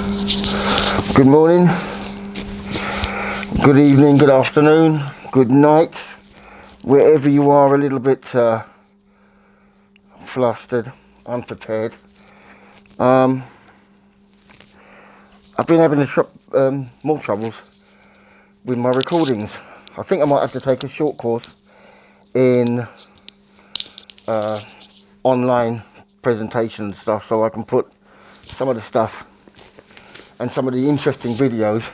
Good morning, good evening, good afternoon, good night, wherever you are a little bit flustered, unprepared. I've been having more troubles with my recordings. I think I might have to take a short course in online presentation and stuff so I can put some of the stuff and some of the interesting videos,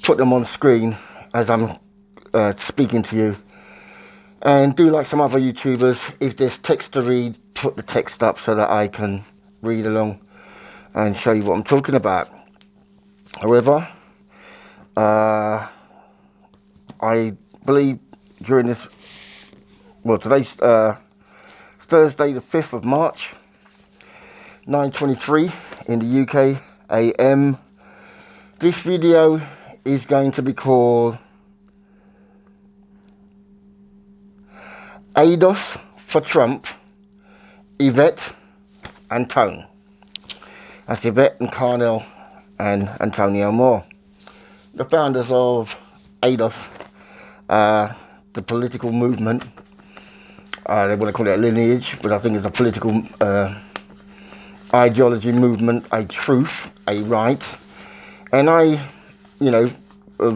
put them on screen as I'm speaking to you, and do like some other YouTubers. If there's text to read, put the text up so that I can read along and show you what I'm talking about. However, I believe during this, today's Thursday the 5th of March, 9:23 in the UK AM. This video is going to be called ADOS for Trump, Yvette and Tone. That's Yvette and Carnell and Antonio Moore, the founders of ADOS, the political movement. They want to call it a lineage, but I think it's a political ideology movement, a truth, a right. And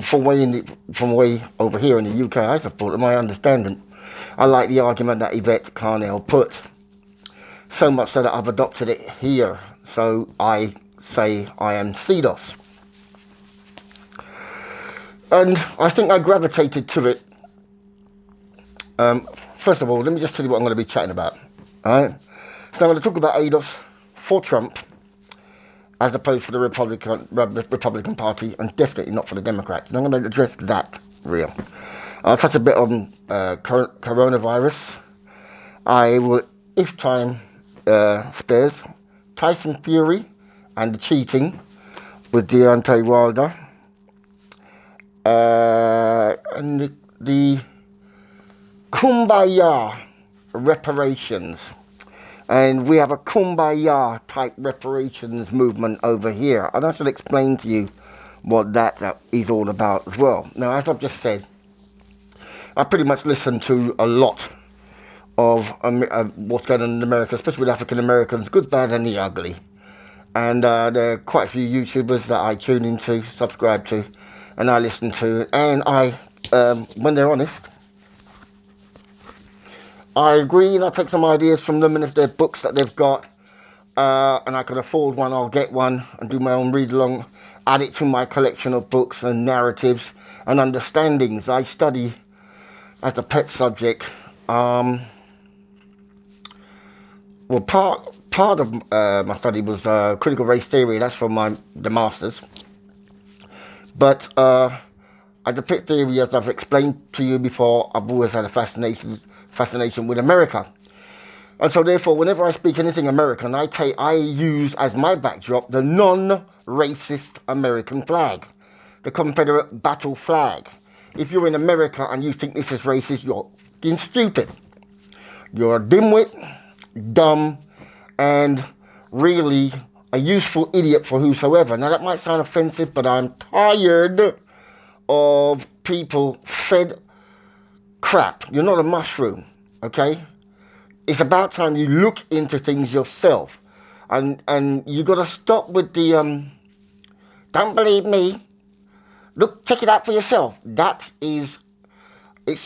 from way over here in the UK, I support them. I understand them. I like the argument that Yvette Carnell put, so much so that I've adopted it here. So I say I am CDOS. And I think I gravitated to it. First of all, let me just tell you what I'm going to be chatting about. All right? So I'm going to talk about ADOS for Trump, as opposed to the Republican Party, and definitely not for the Democrats. And I'm going to address that real. I'll touch a bit on coronavirus. I will, if time spares, Tyson Fury and the cheating with Deontay Wilder, and the Kumbaya reparations. And we have a Kumbaya type reparations movement over here. And I shall explain to you what that is all about as well. Now, as I've just said, I pretty much listen to a lot of what's going on in America, especially with African Americans, good, bad, and the ugly. And there are quite a few YouTubers that I tune into, subscribe to, and I listen to. And I, when they're honest, I agree, and I take some ideas from them, and if they're books that they've got, and I can afford one, I'll get one and do my own read-along, add it to my collection of books and narratives and understandings. I study as a pet subject. Part of my study was critical race theory. That's for the masters. But as a pet theory, as I've explained to you before, I've always had a fascination with America. And so therefore, whenever I speak anything American, I use as my backdrop the non-racist American flag, the Confederate battle flag. If you're in America and you think this is racist, you're fucking stupid. You're a dimwit, dumb, and really a useful idiot for whosoever. Now that might sound offensive, but I'm tired of people fed crap. You're not a mushroom, okay? It's about time you look into things yourself. And you got to stop with the, don't believe me. Look, check it out for yourself. It's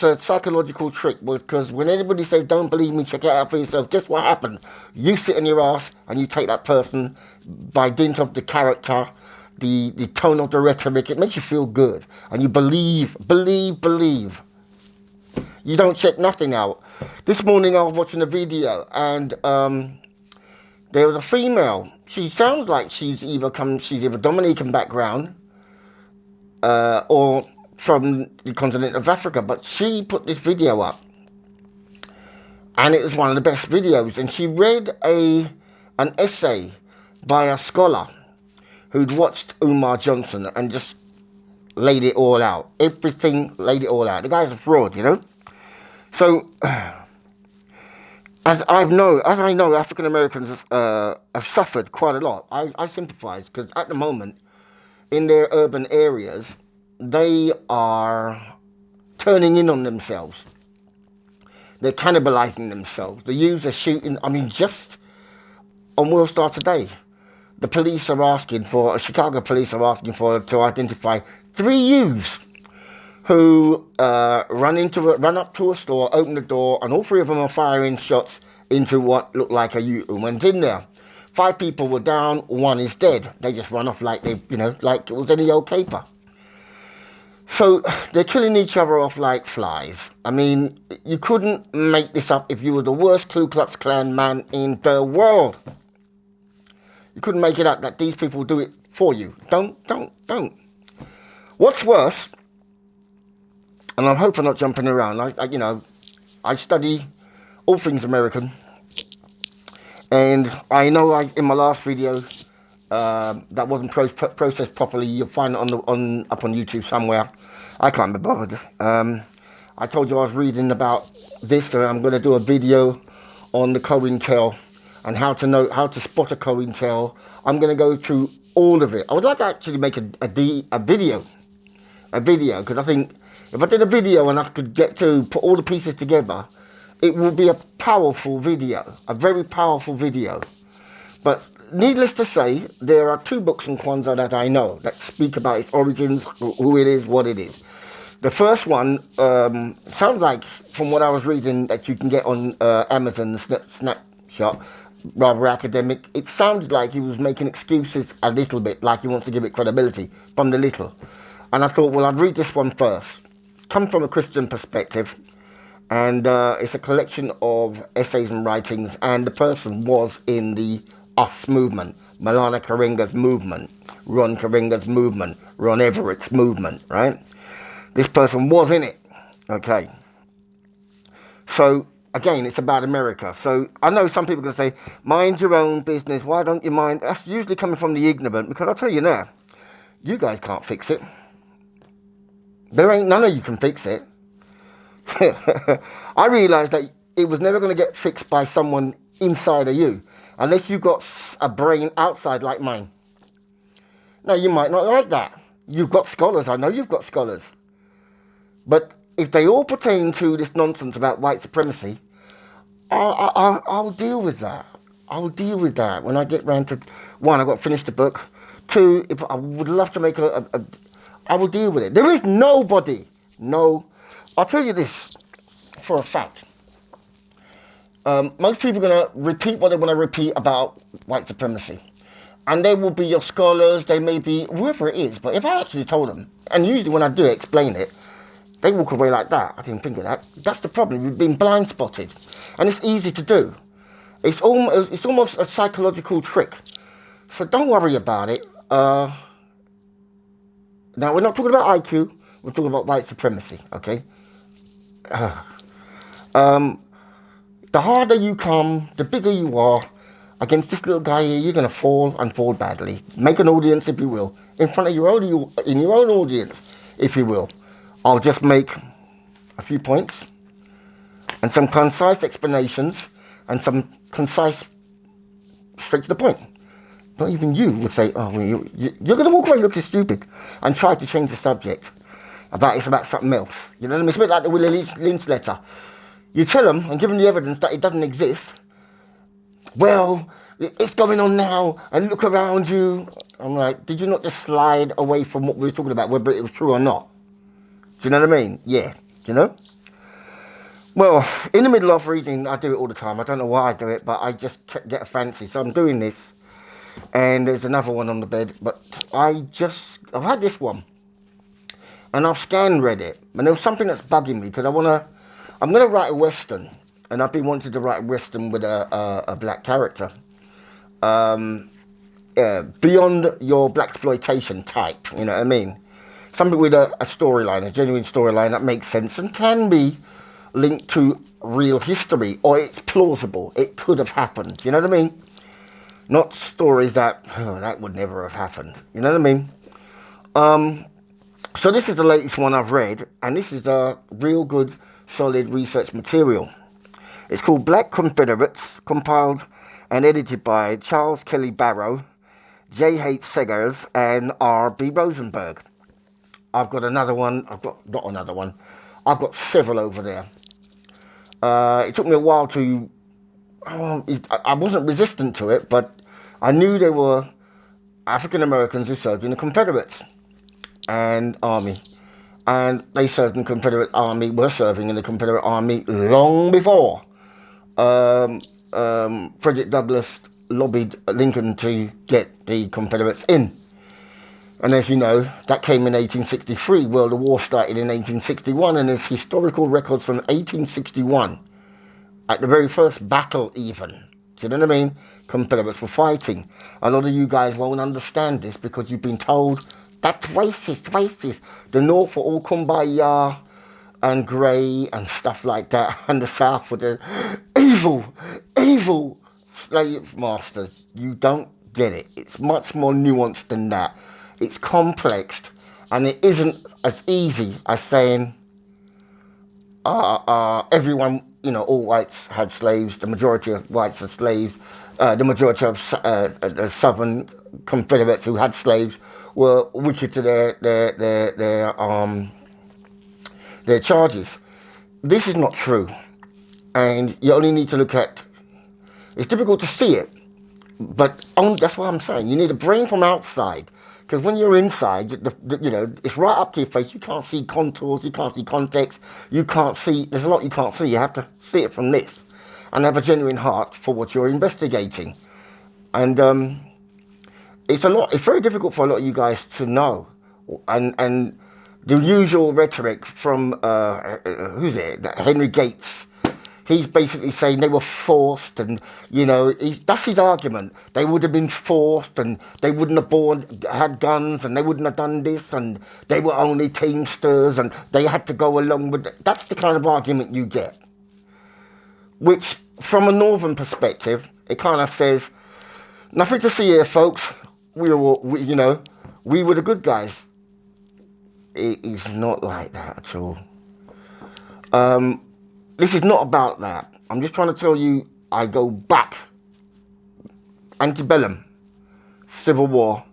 a psychological trick, because when anybody says, don't believe me, check it out for yourself, guess what happens? You sit on your ass and you take that person by dint of the character, the tone of the rhetoric. It makes you feel good. And you believe. You don't check nothing out. This morning I was watching a video, and there was a female. She sounds like she's either Dominican background or from the continent of Africa, but she put this video up, and it was one of the best videos. And she read an essay by a scholar who'd watched Umar Johnson and just laid it all out. Everything, laid it all out. The guy's a fraud, you know. So as I know, African Americans have suffered quite a lot. I sympathise because at the moment, in their urban areas, they are turning in on themselves. They're cannibalizing themselves. The youths are shooting. I mean, just on World Star today, the police are asking for, Chicago police are asking for, to identify three youths who run up to a store, open the door, and all three of them are firing shots into what looked like a youth who went in there. Five people were down, one is dead. They just run off like like it was any old caper. So they're killing each other off like flies. I mean, you couldn't make this up if you were the worst Ku Klux Klan man in the world. You couldn't make it up that these people do it for you. Don't. What's worse, and I hope I'm not jumping around. I study all things American, and I know in my last video that wasn't processed properly. You'll find it up on YouTube somewhere. I can't be bothered. I told you I was reading about this, and I'm going to do a video on the COINTEL and how to spot a COINTEL. I'm going to go through all of it. I would like to actually make a video, because I think if I did a video and I could get to put all the pieces together, it would be a powerful video, a very powerful video. But needless to say, there are two books in Kwanzaa that I know that speak about its origins, who it is, what it is. The first one sounds like, from what I was reading, that you can get on Amazon Snapshot, rather academic. It sounded like he was making excuses a little bit, like he wants to give it credibility from the little. And I thought, well, I'd read this one first. Come from a Christian perspective, and it's a collection of essays and writings, and the person was in the US movement, Malana Karenga's movement, Ron Karenga's movement, Ron Everett's movement, right? This person was in it, okay? So, again, it's about America. So, I know some people are going to say, mind your own business, why don't you mind? That's usually coming from the ignorant, because I'll tell you now, you guys can't fix it. There ain't none of you can fix it. I realised that it was never going to get fixed by someone inside of you, unless you got a brain outside like mine. Now, you might not like that. You've got scholars, I know you've got scholars. But if they all pertain to this nonsense about white supremacy, I'll deal with that. I'll deal with that when I get round to, one, I've got to finish the book. Two, if I would love to make I will deal with it. There is nobody, I'll tell you this for a fact. Most people are going to repeat what they want to repeat about white supremacy. And they will be your scholars, they may be whoever it is. But if I actually told them, and usually when I do explain it, they walk away like that. I didn't think of that. That's the problem. You've been blind spotted. And it's easy to do. It's almost a psychological trick. So don't worry about it. Now, we're not talking about IQ. We're talking about white supremacy, okay? The harder you come, the bigger you are, against this little guy here, you're going to fall and fall badly. Make an audience, if you will, in front of your own audience, if you will. I'll just make a few points and some concise explanations and some concise, straight to the point. Not even you would say, oh, well, you're going to walk away looking stupid and try to change the subject. It's about something else. You know what I mean? It's a bit like the Willie Lynch letter. You tell them and give them the evidence that it doesn't exist. Well, it's going on now and look around you. I'm like, did you not just slide away from what we were talking about, whether it was true or not? Do you know what I mean? Yeah. You know? Well, in the middle of reading, I do it all the time. I don't know why I do it, but I just get a fancy. So I'm doing this. And there's another one on the bed. But I've had this one. And I've read it. And there was something that's bugging me because I'm going to write a Western. And I've been wanting to write a Western with a black character. Beyond your blaxploitation type, you know what I mean? Something with a storyline, a genuine storyline that makes sense and can be linked to real history, or it's plausible. It could have happened, you know what I mean? Not stories that would never have happened, you know what I mean? So this is the latest one I've read, and this is a real good, solid research material. It's called Black Confederates, compiled and edited by Charles Kelly Barrow, J. H. Segers, and R. B. Rosenberg. I've got another one. Not another one. I've got several over there. It took me a while to. I wasn't resistant to it, but I knew there were African Americans who served in the Confederates and Army. And they served in the Confederate Army, were serving in the Confederate Army long before Frederick Douglass lobbied Lincoln to get the Confederates in. And as you know, that came in 1863. Well, the war started in 1861, and there's historical records from 1861, at the very first battle even. Do you know what I mean? Confederates were fighting. A lot of you guys won't understand this because you've been told that's racist. The North were all kumbaya and grey and stuff like that, and the South were the evil slave masters. You don't get it. It's much more nuanced than that. It's complex, and it isn't as easy as saying everyone, all whites had slaves. The majority of whites had slaves. The majority of the Southern Confederates who had slaves were wicked to their charges. This is not true, and you only need to look at. It's difficult to see it, but that's what I'm saying. You need a brain from outside. Because when you're inside, it's right up to your face. You can't see contours, you can't see context, you can't see, there's a lot you can't see. You have to see it from this and have a genuine heart for what you're investigating. And it's very difficult for a lot of you guys to know. And the usual rhetoric from, who's it, Henry Gates. He's basically saying they were forced, and that's his argument. They would have been forced, and they wouldn't have had guns, and they wouldn't have done this, and they were only teamsters, and they had to go along with it. That's the kind of argument you get. Which, from a northern perspective, it kind of says, nothing to see here, folks. We were the good guys. It is not like that at all. This is not about that. I'm just trying to tell you, I go back. Antebellum, Civil War,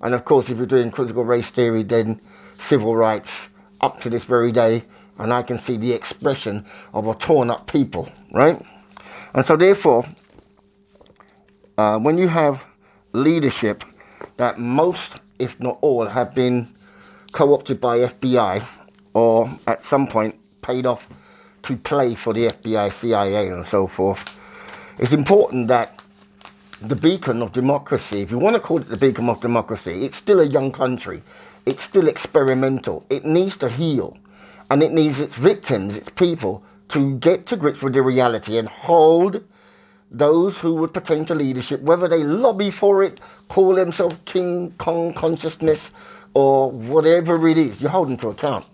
and of course if you're doing critical race theory, then civil rights up to this very day, and I can see the expression of a torn up people, right? And so therefore, when you have leadership that most, if not all, have been co-opted by FBI or at some point paid off to play for the FBI, CIA, and so forth, it's important that the beacon of democracy, if you want to call it the beacon of democracy, it's still a young country. It's still experimental. It needs to heal. And it needs its victims, its people, to get to grips with the reality and hold those who would pertain to leadership, whether they lobby for it, call themselves King Kong consciousness, or whatever it is, you hold them to account.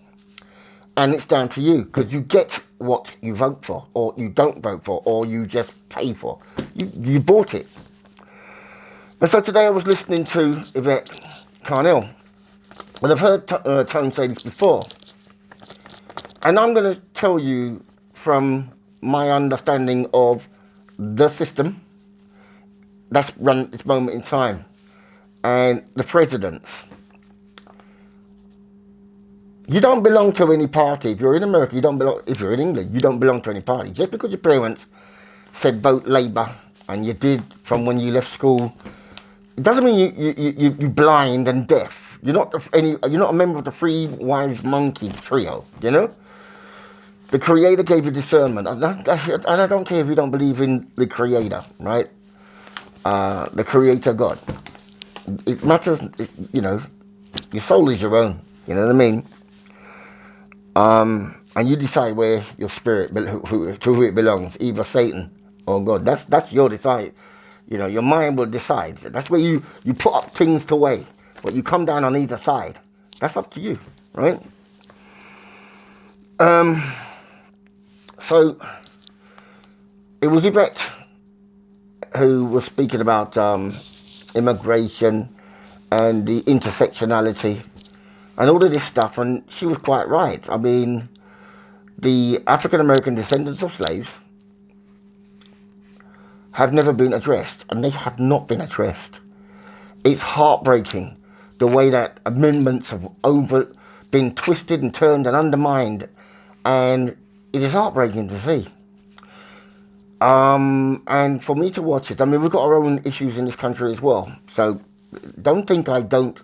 And it's down to you, because you get what you vote for, or you don't vote for, or you just pay for. You bought it. And so today I was listening to Yvette Carnell, and I've heard Tone say this before. And I'm going to tell you from my understanding of the system that's run at this moment in time, and the presidents. You don't belong to any party. If you're in America, you don't belong. If you're in England, you don't belong to any party. Just because your parents said vote Labour and you did from when you left school, it doesn't mean you're blind and deaf. You're not a member of the Three Wise Monkey trio. You know, the Creator gave you discernment, and I don't care if you don't believe in the Creator, right? The Creator God. It matters. Your soul is your own. You know what I mean? And you decide where your spirit, to who it belongs, either Satan or God. That's your decide. Your mind will decide. That's where you put up things to weigh, but you come down on either side. That's up to you, right? So it was Yvette who was speaking about immigration and the intersectionality and all of this stuff, and she was quite right. I mean, the African American descendants of slaves have never been addressed, and they have not been addressed. It's heartbreaking the way that amendments have been twisted and turned and undermined, and it is heartbreaking to see. And for me to watch it, I mean, we've got our own issues in this country as well. So don't think I don't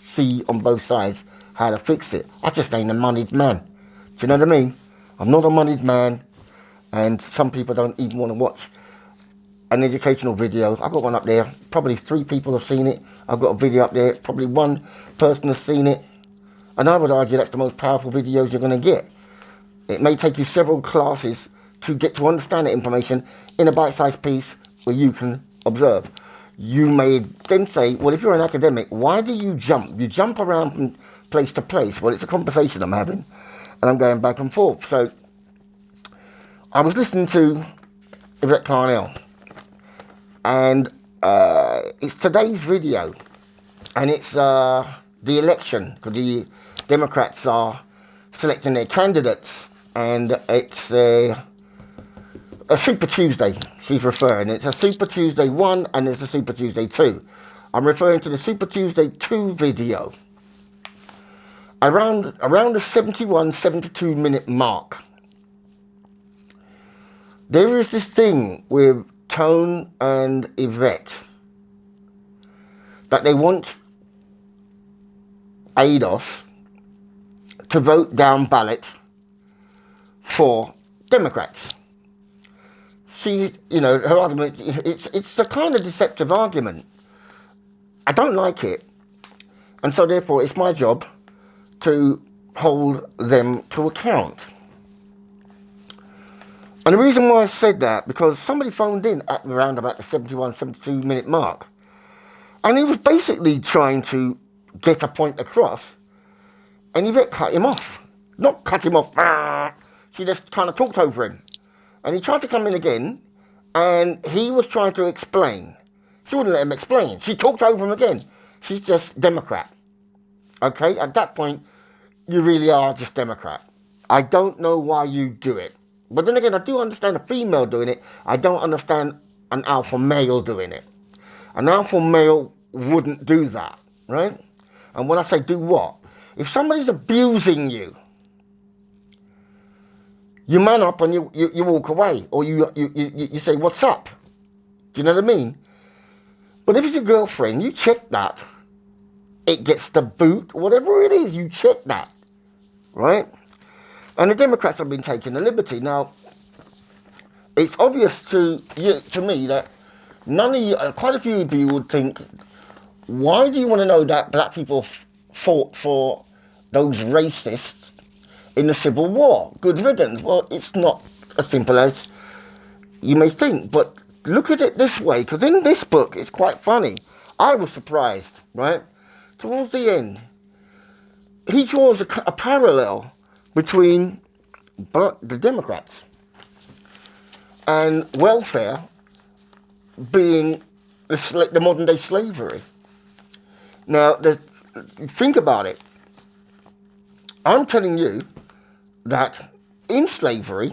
see on both sides how to fix it. I just ain't a moneyed man. Do you know what I mean? I'm not a moneyed man, and some people don't even want to watch an educational video. I've got one up there. Probably 3 people have seen it. I've got a video up there. Probably 1 person has seen it. And I would argue that's the most powerful videos you're going to get. It may take you several classes to get to understand the information in a bite-sized piece where you can observe. You may then say, well, if you're an academic, why do you jump? You jump around from place to place. Well, it's a conversation I'm having, and I'm going back and forth. So I was listening to Yvette, and it's today's video, and it's the election, because the Democrats are selecting their candidates, and it's a Super Tuesday she's referring. It's a Super Tuesday 1 and it's a Super Tuesday 2. I'm referring to the Super Tuesday 2 video. Around the 71, 72 minute mark, there is this thing with Tone and Yvette that they want ADOS to vote down ballot for Democrats. She, her argument, it's a kind of deceptive argument. I don't like it. And so therefore it's my job to hold them to account. And the reason why I said that, because somebody phoned in at around about the 71, 72 minute mark. And he was basically trying to get a point across. And Yvette cut him off. Not cut him off. She just kind of talked over him. And he tried to come in again, and he was trying to explain. She wouldn't let him explain. She talked over him again. She's just Democrat. Okay? At that point, you really are just Democrat. I don't know why you do it. But then again, I do understand a female doing it. I don't understand an alpha male doing it. An alpha male wouldn't do that, right? And when I say do what? If somebody's abusing you, you man up and you walk away, or you say, what's up? Do you know what I mean? But if it's your girlfriend, you check that. It gets the boot, whatever it is, you check that, right? And the Democrats have been taking the liberty. Now, it's obvious to me that none of you, quite a few of you would think, why do you want to know that black people fought for those racists in the Civil War? Good riddance. Well, it's not as simple as you may think, but look at it this way, because in this book, it's quite funny. I was surprised, right? Towards the end, he draws a parallel between the Democrats and welfare being the modern day slavery. Now, think about it. I'm telling you that in slavery,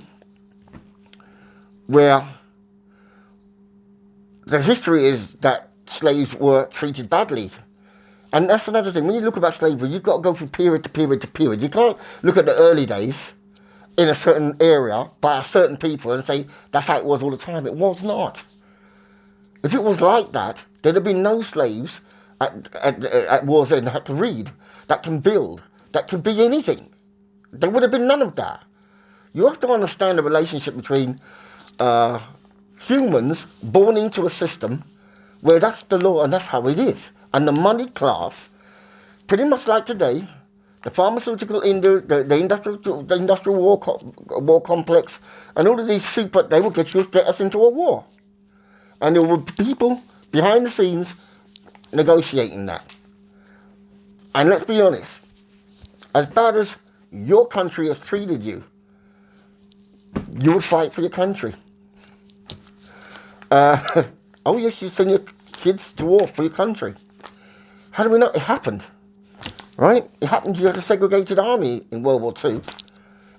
where the history is that slaves were treated badly. And that's another thing. When you look about slavery, you've got to go from period to period to period. You can't look at the early days in a certain area by a certain people and say that's how it was all the time. It was not. If it was like that, there'd have been no slaves at war's end that had to read, that can build, that can be anything. There would have been none of that. You have to understand the relationship between humans born into a system where that's the law and that's how it is. And the moneyed class, pretty much like today, the pharmaceutical industry, the industrial war complex, and all of these they will get us into a war. And there will be people behind the scenes negotiating that. And let's be honest, as bad as your country has treated you, you would fight for your country. Oh yes, you send your kids to war for your country. How do we know? It happened, right? It happened. You had a segregated army in World War II.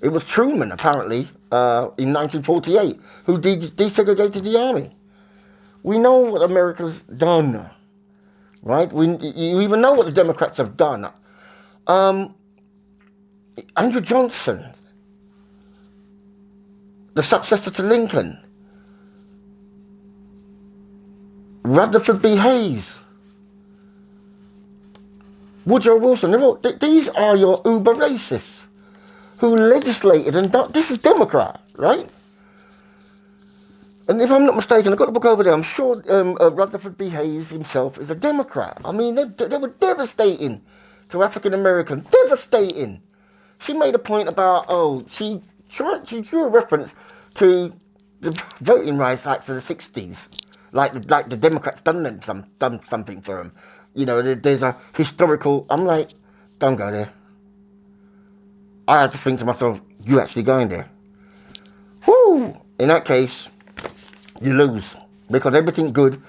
It was Truman, apparently, in 1948, who desegregated the army. We know what America's done, right? You even know what the Democrats have done. Um, Andrew Johnson, the successor to Lincoln, Rutherford B. Hayes, Woodrow Wilson. These are your uber racists who legislated and done. This is Democrat, right? And if I'm not mistaken, I've got the book over there. I'm sure Rutherford B. Hayes himself is a Democrat. I mean, they were devastating to African Americans. Devastating. She made a point about, she drew a reference to the Voting Rights Act of the 60s. Like the Democrats done something for them. You know, there's a historical... I'm like, don't go there. I had to think to myself, you actually going there. Whoo! In that case, you lose. Because everything good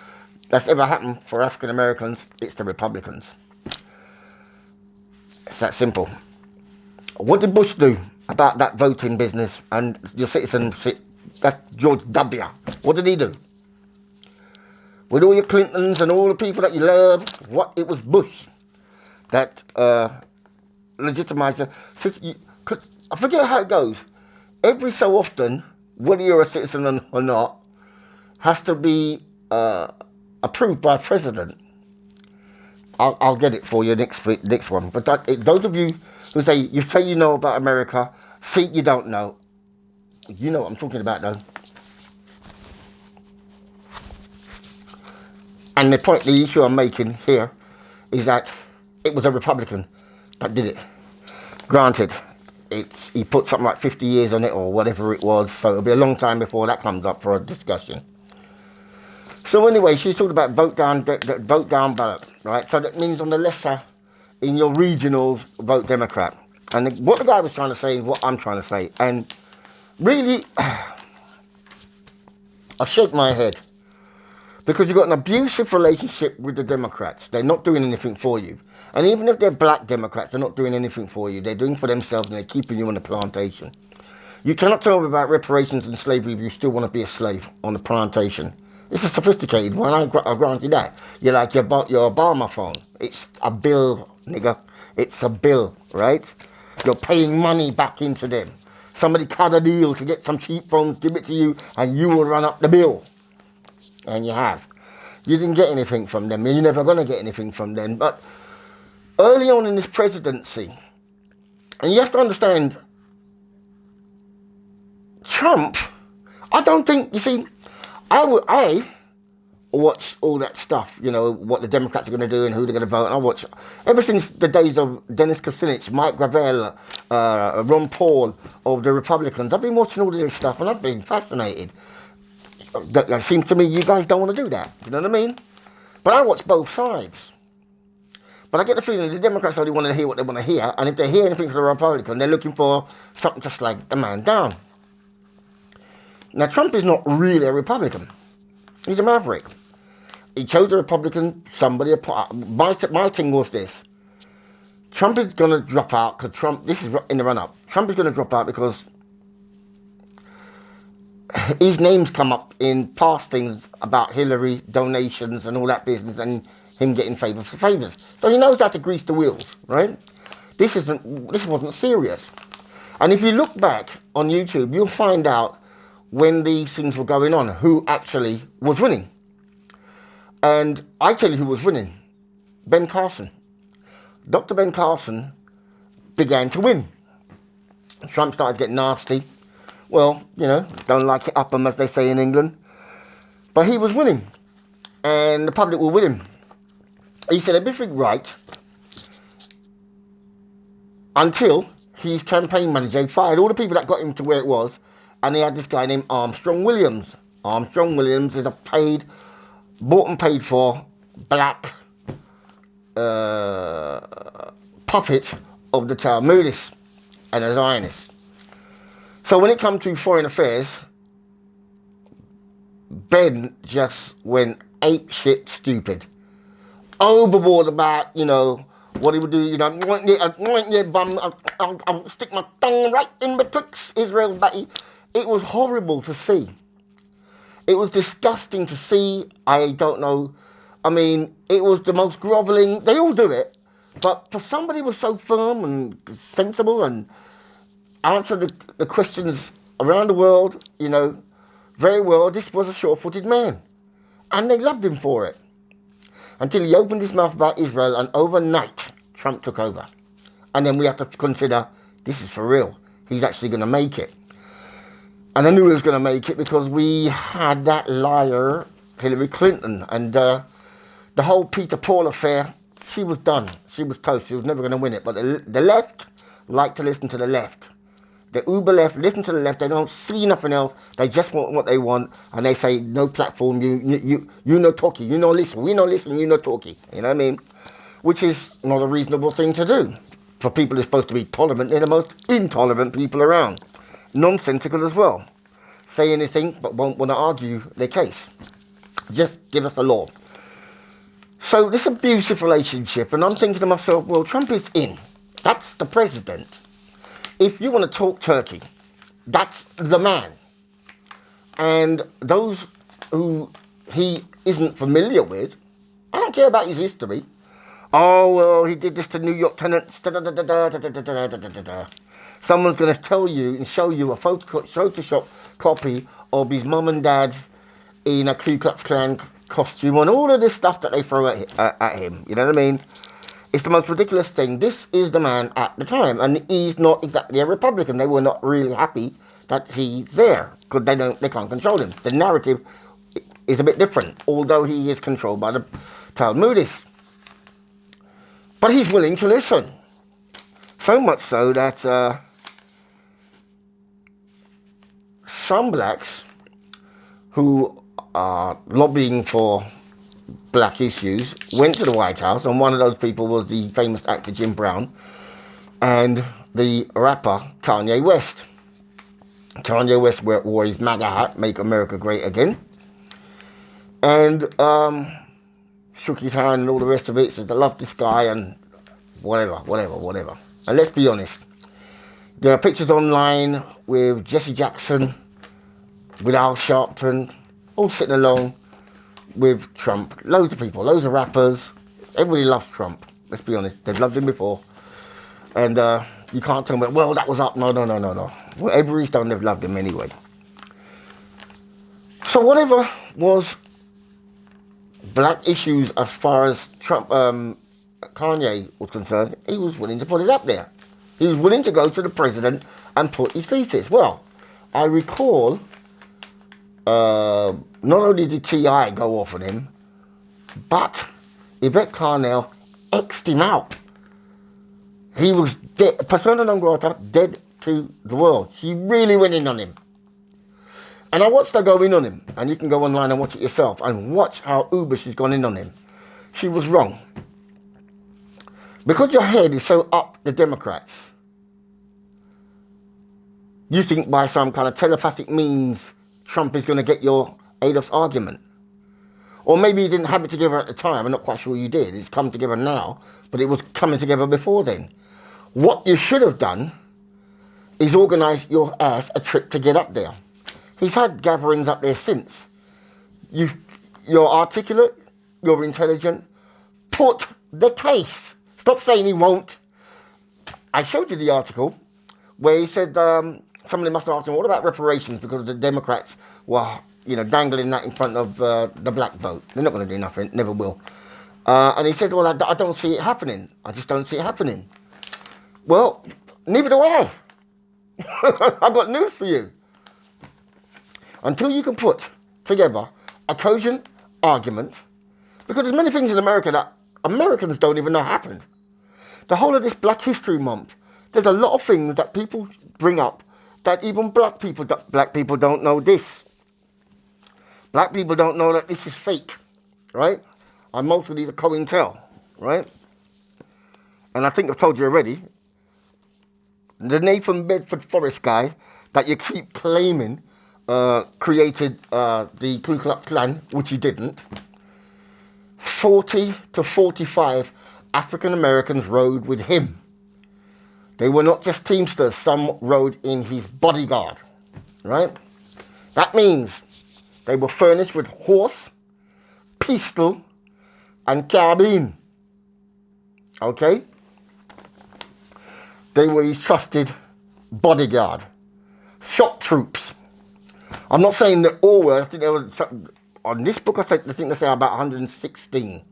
that's ever happened for African Americans, it's the Republicans. It's that simple. What did Bush do about that voting business and your citizenship? That's George W. What did he do? With all your Clintons and all the people that you love, it was Bush that legitimized it. I forget how it goes. Every so often, whether you're a citizen or not, has to be approved by a president. I'll get it for you next one. But those of you who say you know about America, think you don't know. You know what I'm talking about, though. And the issue I'm making here is that it was a Republican that did it. Granted, he put something like 50 years on it or whatever it was, so it'll be a long time before that comes up for a discussion. So anyway, she's talking about vote down ballot, right? So that means on the lesser, in your regionals, vote Democrat. And what the guy was trying to say is what I'm trying to say. And really, I shake my head. Because you've got an abusive relationship with the Democrats. They're not doing anything for you. And even if they're black Democrats, they're not doing anything for you. They're doing for themselves and they're keeping you on the plantation. You cannot tell me about reparations and slavery if you still want to be a slave on the plantation. It's a sophisticated one, I grant you that. You're like your Obama phone. It's a bill, nigga. It's a bill, right? You're paying money back into them. Somebody cut a deal to get some cheap phones, give it to you, and you will run up the bill. And you have. You didn't get anything from them. You're never going to get anything from them. But early on in this presidency, and you have to understand, Trump, I don't think, you see, I watch all that stuff, you know, what the Democrats are going to do and who they're going to vote. And I watch ever since the days of Dennis Kucinich, Mike Gravel, Ron Paul, of the Republicans. I've been watching all this stuff and I've been fascinated. It seems to me you guys don't want to do that. You know what I mean? But I watch both sides. But I get the feeling the Democrats only want to hear what they want to hear. And if they hear anything from the Republican, they're looking for something just like the man down. Now, Trump is not really a Republican. He's a maverick. He chose a Republican, somebody... My thing was this. Trump is going to drop out because this is in the run-up. Trump is going to drop out because his name's come up in past things about Hillary, donations and all that business and him getting favours for favours. So he knows how to grease the wheels, right? This wasn't serious. And if you look back on YouTube, you'll find out when these things were going on, who actually was winning. And I tell you who was winning. Ben Carson. Dr. Ben Carson began to win. Trump started getting nasty. Well, you know, don't like it up 'em, as they say in England. But he was winning. And the public were with him. He said everything right until his campaign manager fired all the people that got him to where it was. And he had this guy named Armstrong Williams. Armstrong Williams is bought and paid for black puppet of the Talmudists and a Zionist. So when it comes to foreign affairs, Ben just went ape shit stupid. Overboard about, you know, what he would do, you know, I'll stick my tongue right in betwixt Israel's body. It was horrible to see. It was disgusting to see. I don't know. I mean, it was the most grovelling. They all do it. But for somebody who was so firm and sensible and answered the questions around the world, very well, this was a sure-footed man. And they loved him for it. Until he opened his mouth about Israel, and overnight, Trump took over. And then we have to consider, this is for real. He's actually going to make it. And I knew he was going to make it because we had that liar, Hillary Clinton. And the whole Peter Paul affair, she was done. She was toast. She was never going to win it. But the left like to listen to the left. The uber left listen to the left. They don't see nothing else. They just want what they want. And they say, no platform, you no talkie. You no listen. We no listen, you no talkie. You know what I mean? Which is not a reasonable thing to do. For people who are supposed to be tolerant, they're the most intolerant people around. Nonsensical as well. Say anything but won't want to argue their case. Just give us a law. So this abusive relationship, and I'm thinking to myself, well, Trump is in. That's the president. If you want to talk Turkey, that's the man. And those who he isn't familiar with, I don't care about his history. Oh, well, he did this to New York tenants. Someone's going to tell you and show you a Photoshop copy of his mum and dad in a Ku Klux Klan costume and all of this stuff that they throw at him. You know what I mean? It's the most ridiculous thing. This is the man at the time, and he's not exactly a Republican. They were not really happy that he's there because they can't control him. The narrative is a bit different, although he is controlled by the Talmudists. But he's willing to listen. So much so that some blacks who are lobbying for black issues went to the White House, and one of those people was the famous actor Jim Brown and the rapper Kanye West. Kanye West wore his MAGA hat, Make America Great Again, and shook his hand and all the rest of it, said, I love this guy, and whatever. And let's be honest, there are pictures online with Jesse Jackson, with Al Sharpton, all sitting along with Trump. Loads of people, loads of rappers. Everybody loves Trump, let's be honest. They've loved him before. And you can't tell me, well, that was up. No. Whatever he's done, they've loved him anyway. So whatever was black issues as far as Trump, Kanye was concerned, he was willing to put it up there. He was willing to go to the president and put his thesis. Well, I recall not only did T.I. go off on him, but Yvette Carnell X'd him out. He was dead, persona non grata, dead to the world. She really went in on him. And I watched her go in on him. And you can go online and watch it yourself and watch how uber she's gone in on him. She was wrong. Because your head is so up the Democrats, you think by some kind of telepathic means Trump is going to get your Adolf's argument. Or maybe you didn't have it together at the time. I'm not quite sure you did. It's come together now, but it was coming together before then. What you should have done is organise your ass a trip to get up there. He's had gatherings up there since. You're articulate, you're intelligent. Put the case. Stop saying he won't. I showed you the article where he said somebody must have asked him, what about reparations? Because the Democrats were, dangling that in front of the black vote. They're not going to do nothing, never will. And he said, well, I don't see it happening. I just don't see it happening. Well, neither do I. I've got news for you. Until you can put together a cogent argument, because there's many things in America that Americans don't even know happened. The whole of this Black History Month, there's a lot of things that people bring up that even black people don't know this. Black people don't know that this is fake, right? And most of these are COINTEL, right? And I think I've told you already, the Nathan Bedford Forrest guy that you keep claiming created the Ku Klux Klan, which he didn't. 40 to 45 African Americans rode with him. They were not just Teamsters, some rode in his bodyguard, right? That means They were furnished with horse, pistol, and carbine. Okay? They were his trusted bodyguard. Shock troops. I'm not saying that all were. I think there were, on this book, I think they say about 116